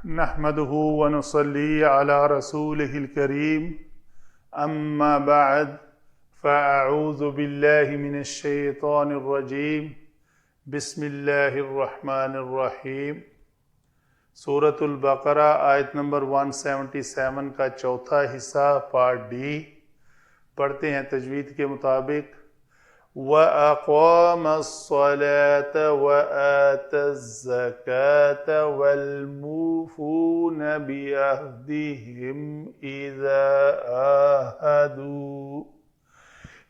نحمده ونصلي على رسوله الكريم اما بعد فاعوذ بالله من الشیطان الرجیم بسم اللہ الرحمن الرحیم۔ سورۃ البقرہ آیت نمبر 177 کا چوتھا حصہ پارٹ ڈی پڑھتے ہیں تجوید کے مطابق۔ وَأَقَامَ الصَّلَاةَ وَآتَى الزَّكَاةَ وَالْمُوفُونَ بِعَهْدِهِمْ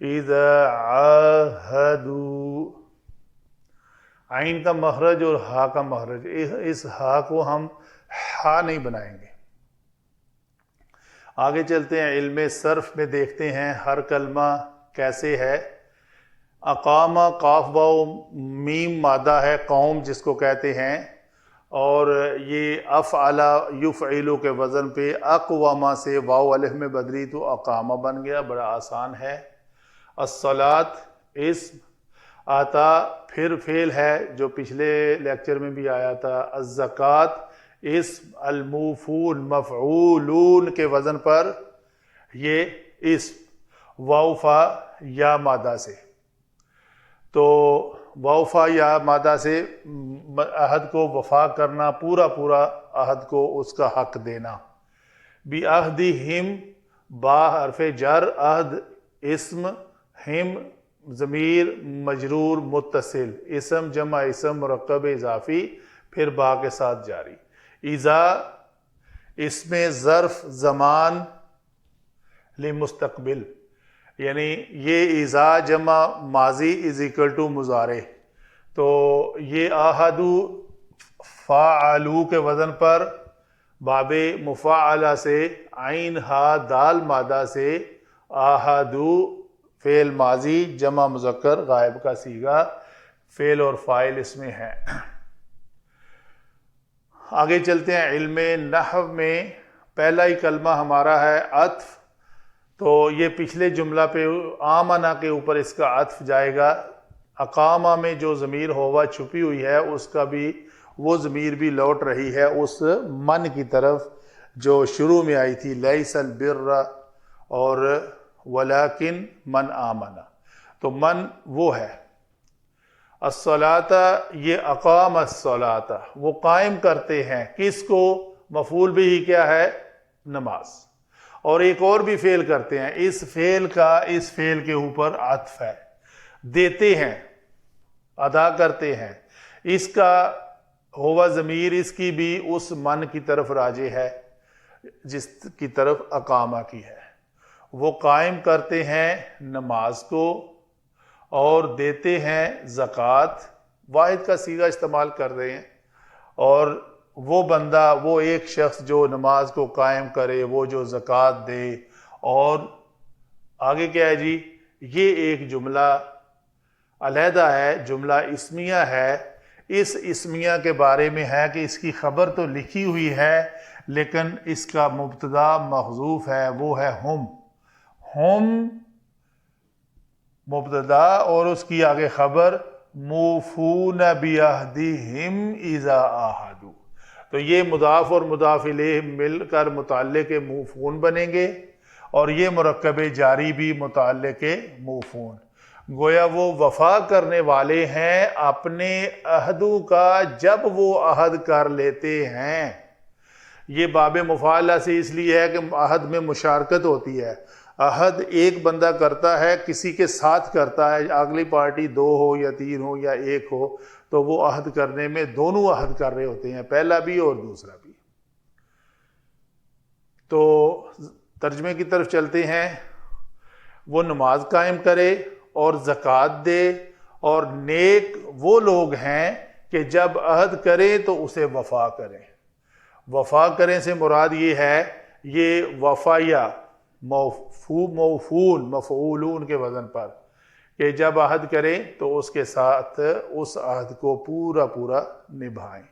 إِذَا عَاهَدُوا۔ عین کا مخرج اور ہا کا مخرج، اس ہا کو ہم ہا نہیں بنائیں گے۔ آگے چلتے ہیں، علم صرف میں دیکھتے ہیں ہر کلمہ کیسے ہے۔ اقامہ قاف واو میم مادہ ہے، قوم جس کو کہتے ہیں، اور یہ افعل یفعل کے وزن پہ اقوامہ سے واو الف میں بدلی تو اقامہ بن گیا، بڑا آسان ہے۔ الصلاۃ اسم، آتا پھر فعل ہے جو پچھلے لیکچر میں بھی آیا تھا۔ الزکوٰۃ اسم، الموفون مفعولون کے وزن پر یہ اسم، واو فا یا مادہ سے، تو واؤفا یا مادہ سے عہد کو وفا کرنا، پورا عہد کو اس کا حق دینا۔ بعہدہم، با حرف جر، عہد اسم، ہم ضمیر مجرور متصل، اسم جمع اسم مرکب اضافی، پھر با کے ساتھ جاری۔ اذا اسم ظرف زمان لمستقبل، یعنی یہ اذا جمع ماضی از اکول ٹو مضارع، تو یہ آہدو فاعلو کے وزن پر باب مفاعلہ سے عین ہا دال مادہ سے آہدو فعل ماضی جمع مذکر غائب کا صیغہ، فعل اور فاعل اس میں ہے۔ آگے چلتے ہیں، علم نحو میں پہلا ہی کلمہ ہمارا ہے عطف، تو یہ پچھلے جملہ پہ آمنہ کے اوپر اس کا عطف جائے گا۔ اقامہ میں جو ضمیر ہوا چھپی ہوئی ہے اس کا بھی وہ ضمیر بھی لوٹ رہی ہے اس من کی طرف جو شروع میں آئی تھی، لیس البر اور ولیکن من آمنہ، تو من وہ ہے۔ الصلاۃ، یہ اقام الصلاۃ، وہ قائم کرتے ہیں، کس کو؟ مفعول بھی کیا ہے؟ نماز۔ اور ایک اور بھی فعل کرتے ہیں، اس فعل کا اس فعل کے اوپر عطف ہے، دیتے ہیں، ادا کرتے ہیں، اس کا ہوا ضمیر اس کی بھی اس من کی طرف راجع ہے جس کی طرف اقامہ کی ہے۔ وہ قائم کرتے ہیں نماز کو اور دیتے ہیں زکوٰۃ، واحد کا صیغہ استعمال کر رہے ہیں، اور وہ بندہ، وہ ایک شخص جو نماز کو قائم کرے، وہ جو زکوٰۃ دے۔ اور آگے کیا ہے جی؟ یہ ایک جملہ علیحدہ ہے، جملہ اسمیہ ہے۔ اس اسمیہ کے بارے میں ہے کہ اس کی خبر تو لکھی ہوئی ہے لیکن اس کا مبتدا محذوف ہے، وہ ہے ہم مبتدا، اور اس کی آگے خبر موفون بعہدہم اذا عاہدوا، تو یہ مضاف اور مضاف الیہ مل کر متعلق موفون بنیں گے، اور یہ مرکب جاری بھی متعلق موفون، گویا وہ وفا کرنے والے ہیں اپنے عہدوں کا جب وہ عہد کر لیتے ہیں۔ یہ باب مفاعلہ سے اس لیے ہے کہ عہد میں مشارکت ہوتی ہے، عہد ایک بندہ کرتا ہے، کسی کے ساتھ کرتا ہے، اگلی پارٹی دو ہو یا تین ہو یا ایک ہو، تو وہ عہد کرنے میں دونوں عہد کر رہے ہوتے ہیں، پہلا بھی اور دوسرا بھی۔ تو ترجمے کی طرف چلتے ہیں، وہ نماز قائم کرے اور زکوٰۃ دے، اور نیک وہ لوگ ہیں کہ جب عہد کریں تو اسے وفا کریں۔ وفا کریں سے مراد یہ ہے، یہ وفایہ موفون مفعولون کے وزن پر، کہ جب عہد کریں تو اس کے ساتھ اس عہد کو پورا نبھائیں۔